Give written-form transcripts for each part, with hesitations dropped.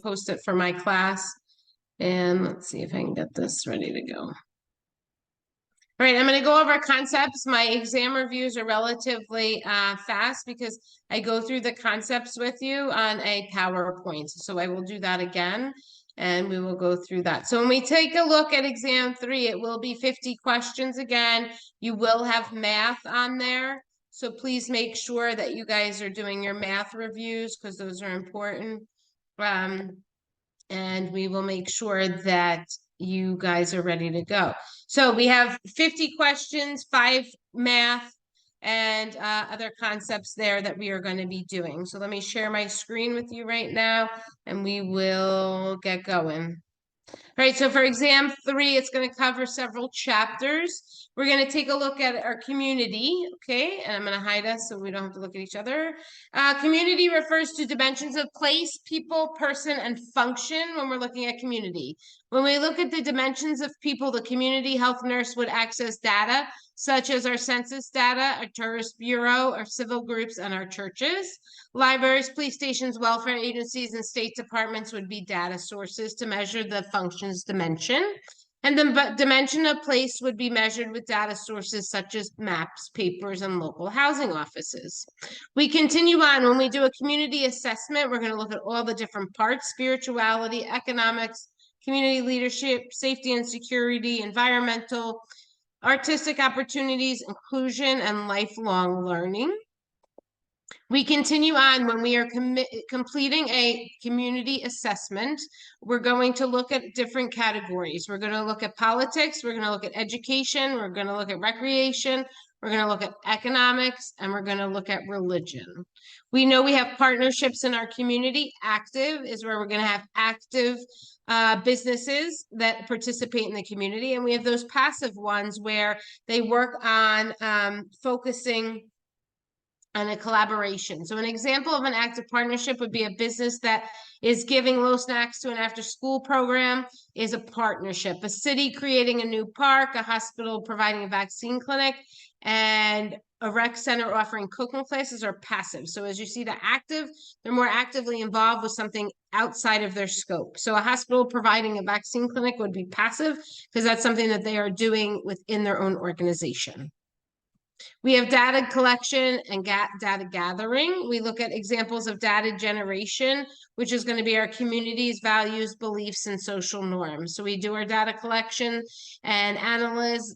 post it for my class. And let's see if I can get this ready to go. All right, I'm going to go over concepts. My exam reviews are relatively fast because I go through the concepts with you on a PowerPoint. So I will do that again, and we will go through that. So when we take a look at exam 3, it will be 50 questions again. You will have math on there. So please make sure that you guys are doing your math reviews because those are important. And we will make sure that you guys are ready to go. So we have 50 questions, 5 math, and other concepts there that we are going to be doing. So let me share my screen with you right now, and we will get going. All right, so for exam 3, it's going to cover several chapters. We're going to take a look at our community, okay? And I'm going to hide us so we don't have to look at each other. Community refers to dimensions of place, people, person, and function when we're looking at community. When we look at the dimensions of people, the community health nurse would access data such as our census data, our tourist bureau, our civil groups, and our churches. Libraries, police stations, welfare agencies, and state departments would be data sources to measure the functions dimension. And the dimension of place would be measured with data sources such as maps, papers, and local housing offices. We continue on. When we do a community assessment, we're going to look at all the different parts: spirituality, economics, community leadership, safety and security, environmental, artistic opportunities, inclusion, and lifelong learning. We continue on. When we are completing a community assessment, we're going to look at different categories. We're going to look at politics, we're going to look at education, we're going to look at recreation, we're going to look at economics, and we're going to look at religion. We know we have partnerships in our community. Active is where we're going to have active businesses that participate in the community. And we have those passive ones where they work on focusing on a collaboration. So an example of an active partnership would be a business that is giving low snacks to an after-school program is a partnership. A city creating a new park, a hospital providing a vaccine clinic, and a rec center offering cooking classes are passive. So as you see, the active, they're more actively involved with something outside of their scope. So a hospital providing a vaccine clinic would be passive because that's something that they are doing within their own organization. We have data collection and data gathering. We look at examples of data generation, which is going to be our community's values, beliefs, and social norms. So we do our data collection and analyzing,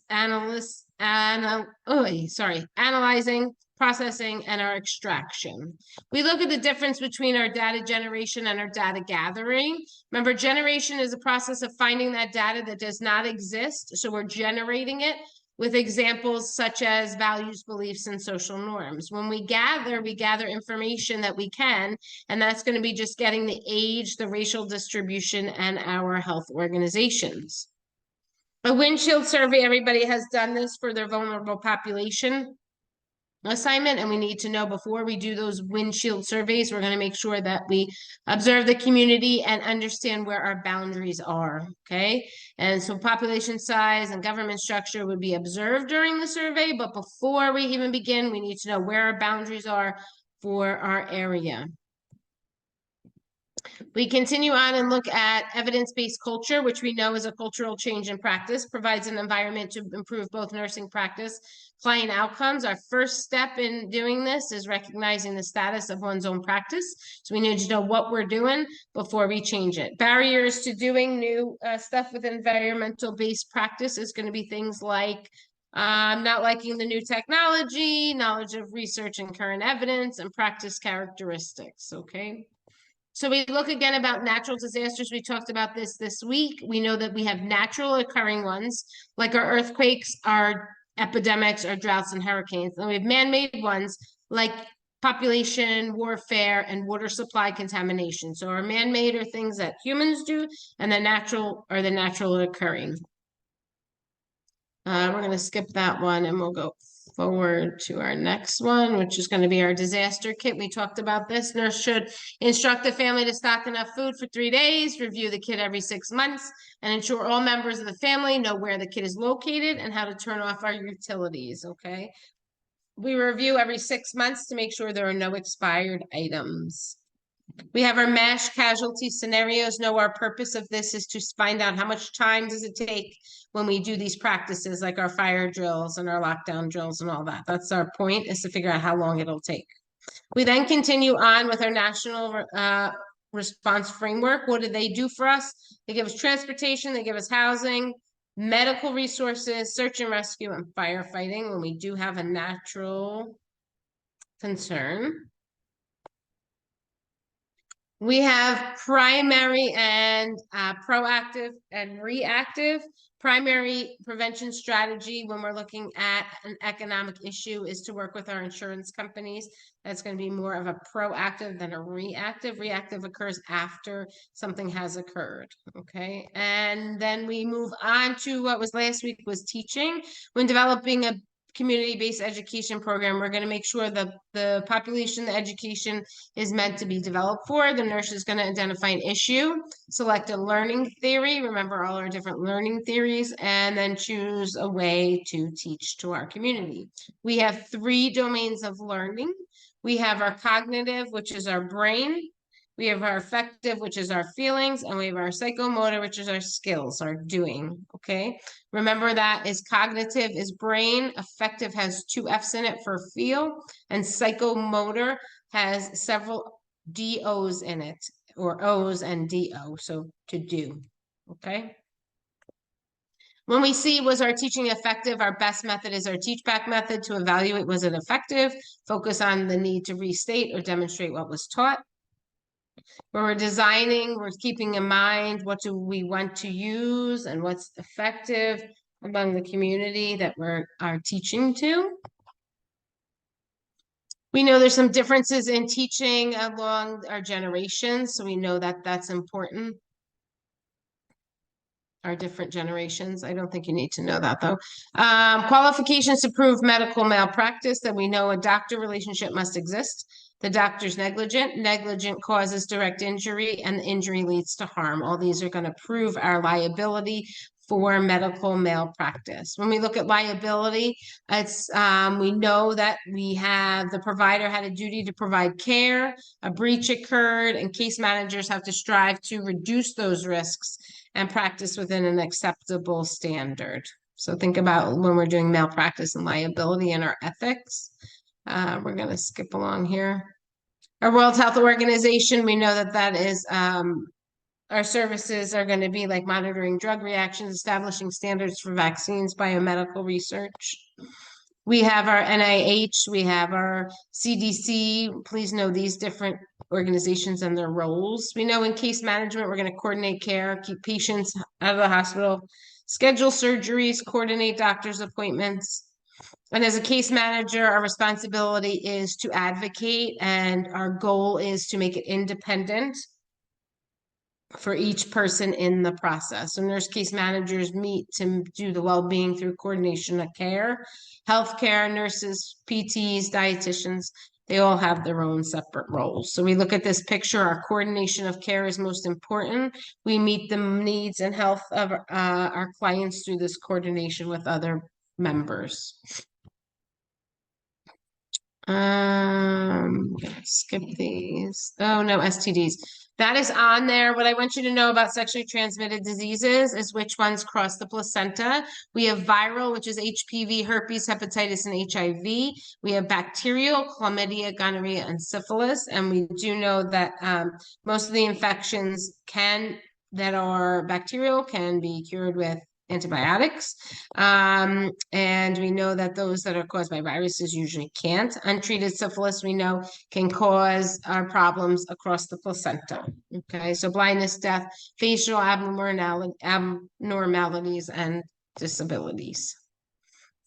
processing, and our extraction. We look at the difference between our data generation and our data gathering. Remember, generation is a process of finding that data that does not exist. So we're generating it with examples such as values, beliefs, and social norms. When we gather information that we can, and that's going to be just getting the age, the racial distribution, and our health organizations. A windshield survey, everybody has done this for their vulnerable population assignment, and we need to know before we do those windshield surveys, we're going to make sure that we observe the community and understand where our boundaries are, okay? And so population size and government structure would be observed during the survey, but before we even begin, we need to know where our boundaries are for our area. We continue on and look at evidence-based culture, which we know is a cultural change in practice, provides an environment to improve both nursing practice, client outcomes. Our first step in doing this is recognizing the status of one's own practice. So we need to know what we're doing before we change it. Barriers to doing new stuff with environmental-based practice is going to be things like not liking the new technology, knowledge of research and current evidence, and practice characteristics, okay? So we look again about natural disasters. We talked about this week. We know that we have natural occurring ones, like our earthquakes, our epidemics, our droughts, and hurricanes. And we have man-made ones, like population, warfare, and water supply contamination. So our man-made are things that humans do, and the natural are the natural occurring. We're going to skip that one, and we'll go forward to our next one, which is going to be our disaster kit. We talked about this. Nurse should instruct the family to stock enough food for 3 days, review the kit every 6 months, and ensure all members of the family know where the kit is located and how to turn off our utilities, okay? We review every 6 months to make sure there are no expired items. We have our MASH casualty scenarios. Know our purpose of this is to find out how much time does it take when we do these practices, like our fire drills and our lockdown drills and all that. That's our point, is to figure out how long it'll take. We then continue on with our national response framework. What do they do for us? They give us transportation, they give us housing, medical resources, search and rescue, and firefighting when we do have a natural concern. We have primary and proactive and reactive. Primary prevention strategy when we're looking at an economic issue is to work with our insurance companies. That's going to be more of a proactive than a reactive. Reactive occurs after something has occurred. Okay. And then we move on to what was last week was teaching. When developing a community-based education program, we're going to make sure that the population, the education is meant to be developed for. The nurse is going to identify an issue, select a learning theory, remember all our different learning theories, and then choose a way to teach to our community. We have 3 domains of learning. We have our cognitive, which is our brain. We have our affective, which is our feelings, and we have our psychomotor, which is our skills, our doing, okay? Remember that is cognitive is brain, affective has 2 F's in it for feel, and psychomotor has several DOs in it, or O's and DO, so to do, okay? When we see was our teaching effective, our best method is our teach back method to evaluate was it effective, focus on the need to restate or demonstrate what was taught. When we're designing, we're keeping in mind what do we want to use and what's effective among the community that we're teaching to. We know there's some differences in teaching along our generations, so we know that that's important. Our different generations. I don't think you need to know that though. Qualifications to prove medical malpractice, that we know a doctor relationship must exist. The doctor's negligent. Negligent causes direct injury, and the injury leads to harm. All these are going to prove our liability for medical malpractice. When we look at liability, it's we know that we have the provider had a duty to provide care, a breach occurred, and case managers have to strive to reduce those risks and practice within an acceptable standard. So think about when we're doing malpractice and liability and our ethics. We're going to skip along here. Our World Health Organization, we know that that is our services are going to be like monitoring drug reactions, establishing standards for vaccines, biomedical research. We have our NIH, we have our CDC. Please know these different organizations and their roles. We know in case management, we're going to coordinate care, keep patients out of the hospital, schedule surgeries, coordinate doctor's appointments. And as a case manager, our responsibility is to advocate, and our goal is to make it independent for each person in the process. So nurse case managers meet to do the well-being through coordination of care. Healthcare, nurses, PTs, dietitians, they all have their own separate roles. So we look at this picture, our coordination of care is most important. We meet the needs and health of our clients through this coordination with other members. Skip these. Oh no, STDs. That is on there. What I want you to know about sexually transmitted diseases is which ones cross the placenta. We have viral, which is HPV, herpes, hepatitis, and HIV. We have bacterial, chlamydia, gonorrhea, and syphilis. And we do know that most of the infections that are bacterial can be cured with antibiotics. And we know that those that are caused by viruses usually can't. Untreated syphilis, we know, can cause problems across the placenta. Okay, so blindness, death, facial abnormalities, and disabilities.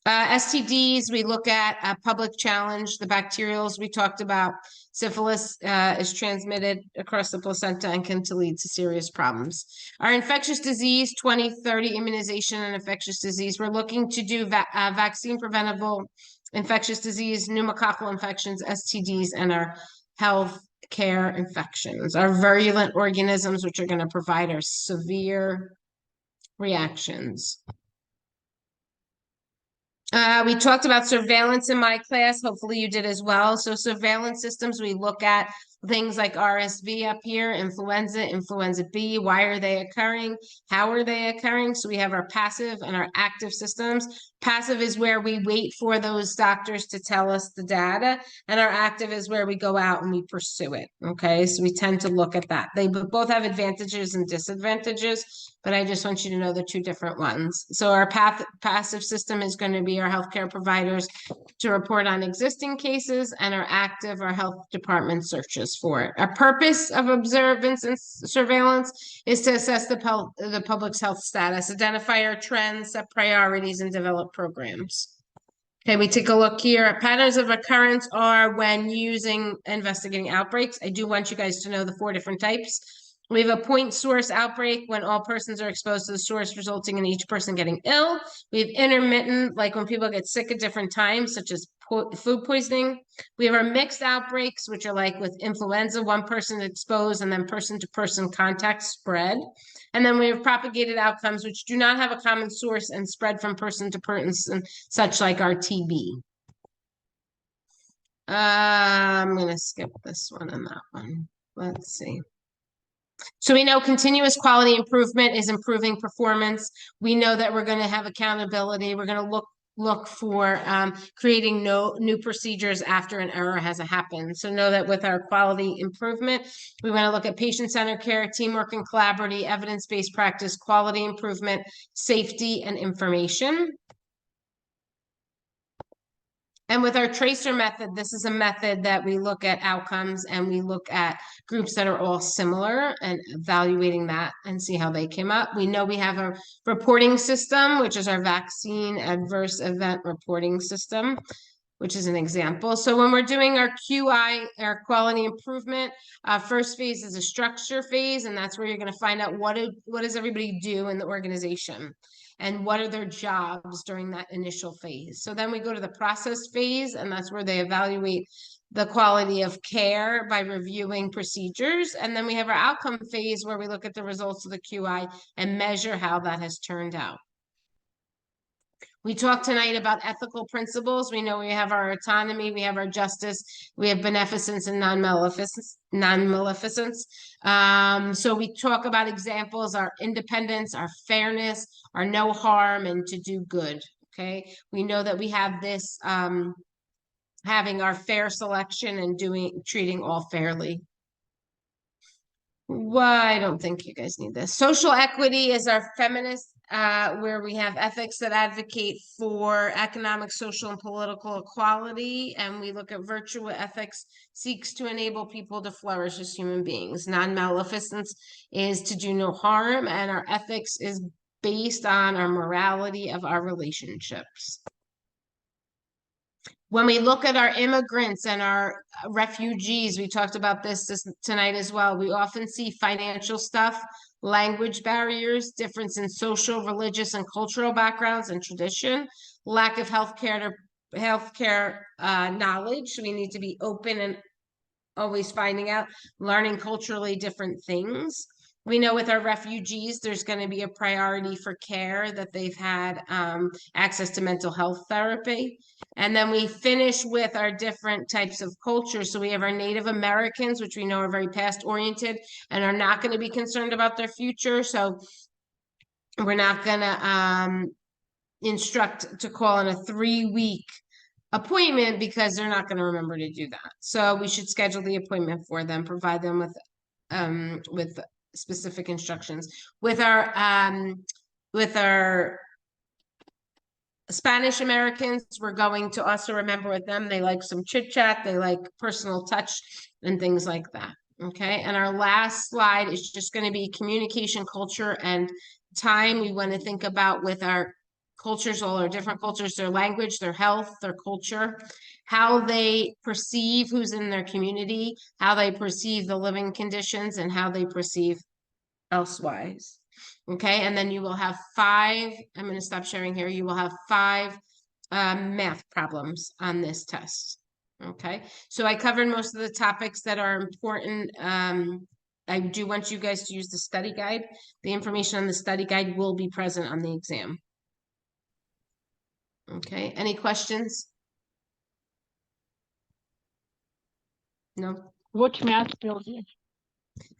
STDs, we look at a public challenge, the bacterials we talked about. Syphilis is transmitted across the placenta and can lead to serious problems. Our infectious disease, 2030 immunization and infectious disease, we're looking to do vaccine preventable infectious disease, pneumococcal infections, STDs, and our health care infections. Our virulent organisms, which are going to provide our severe reactions. We talked about surveillance in my class. Hopefully you did as well. So surveillance systems, we look at things like RSV up here, influenza, influenza B. Why are they occurring? How are they occurring? So we have our passive and our active systems. Passive is where we wait for those doctors to tell us the data, and our active is where we go out and we pursue it. Okay, so we tend to look at that. They both have advantages and disadvantages, but I just want you to know the two different ones. So our passive system is going to be our healthcare providers to report on existing cases, and our active, our health department searches for it. Our purpose of observance and surveillance is to assess the public's health status, identify our trends, set priorities, and develop programs. Okay, we take a look here. Patterns of occurrence are when using investigating outbreaks. I do want you guys to know the 4 different types. We have a point source outbreak when all persons are exposed to the source, resulting in each person getting ill. We have intermittent, like when people get sick at different times, such as food poisoning. We have our mixed outbreaks, which are like with influenza, one person exposed and then person-to-person contact spread. And then we have propagated outcomes, which do not have a common source and spread from person to person, such like our TB. I'm going to skip this one and that one. Let's see. So we know continuous quality improvement is improving performance. We know that we're going to have accountability. We're going to look for creating new procedures after an error has happened. So know that with our quality improvement, we want to look at patient-centered care, teamwork and collaborative, evidence-based practice, quality improvement, safety, and information. And with our tracer method, this is a method that we look at outcomes and we look at groups that are all similar and evaluating that and see how they came up. We know we have a reporting system, which is our vaccine adverse event reporting system, which is an example. So when we're doing our QI, our quality improvement, first phase is a structure phase, and that's where you're going to find out what does everybody do in the organization and what are their jobs during that initial phase. So then we go to the process phase, and that's where they evaluate the quality of care by reviewing procedures. And then we have our outcome phase where we look at the results of the QI and measure how that has turned out. We talked tonight about ethical principles. We know we have our autonomy, we have our justice, we have beneficence and non-maleficence. So we talk about examples, our independence, our fairness, our no harm, and to do good. Okay, we know that we have this having our fair selection and treating all fairly. I don't think you guys need this. Social equity is our feminist, where we have ethics that advocate for economic, social, and political equality. And we look at virtue ethics seeks to enable people to flourish as human beings. Non-maleficence is to do no harm. And our ethics is based on our morality of our relationships. When we look at our immigrants and our refugees, we talked about this tonight as well. We often see financial stuff, language barriers, difference in social, religious, and cultural backgrounds and tradition, lack of healthcare knowledge. We need to be open and always finding out, learning culturally different things. We know with our refugees, there's going to be a priority for care, that they've had access to mental health therapy. And then we finish with our different types of cultures. So we have our Native Americans, which we know are very past oriented and are not going to be concerned about their future. So we're not going to instruct to call in a 3-week appointment because they're not going to remember to do that. So we should schedule the appointment for them, provide them with specific instructions. With our Spanish Americans, we're going to also remember with them, they like some chit chat, they like personal touch and things like that. Okay, and our last slide is just going to be communication, culture, and time. We want to think about with our cultures, all our different cultures, their language, their health, their culture, how they perceive who's in their community, how they perceive the living conditions, and how they perceive elsewise. Okay, and then you will have 5, I'm going to stop sharing here, you will have 5 math problems on this test. Okay, so I covered most of the topics that are important. I do want you guys to use the study guide. The information on the study guide will be present on the exam. Okay, any questions? No? Which math building?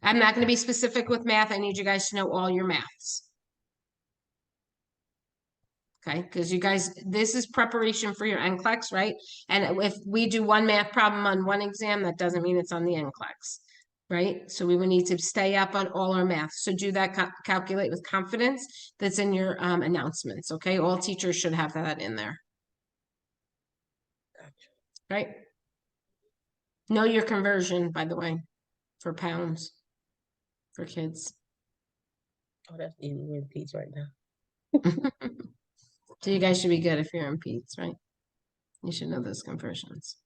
I'm not going to be specific with math. I need you guys to know all your maths. Okay, because you guys, this is preparation for your NCLEX, right? And if we do one math problem on one exam, that doesn't mean it's on the NCLEX, right? So we would need to stay up on all our math. So do that, calculate with confidence. That's in your announcements, okay? All teachers should have that in there. Right? Know your conversion, by the way, for pounds for kids. Oh, that's easy. We're in peace right now. So you guys should be good if you're in Pete's, right? You should know those conversions.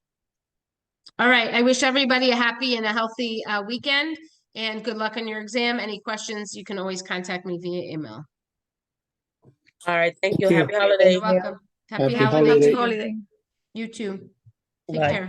All right. I wish everybody a happy and a healthy weekend and good luck on your exam. Any questions, you can always contact me via email. All right. Thank you. Thank you. Happy holiday. You're welcome. Happy Happy holiday holiday. to you. Holiday. You too. Take Bye. care.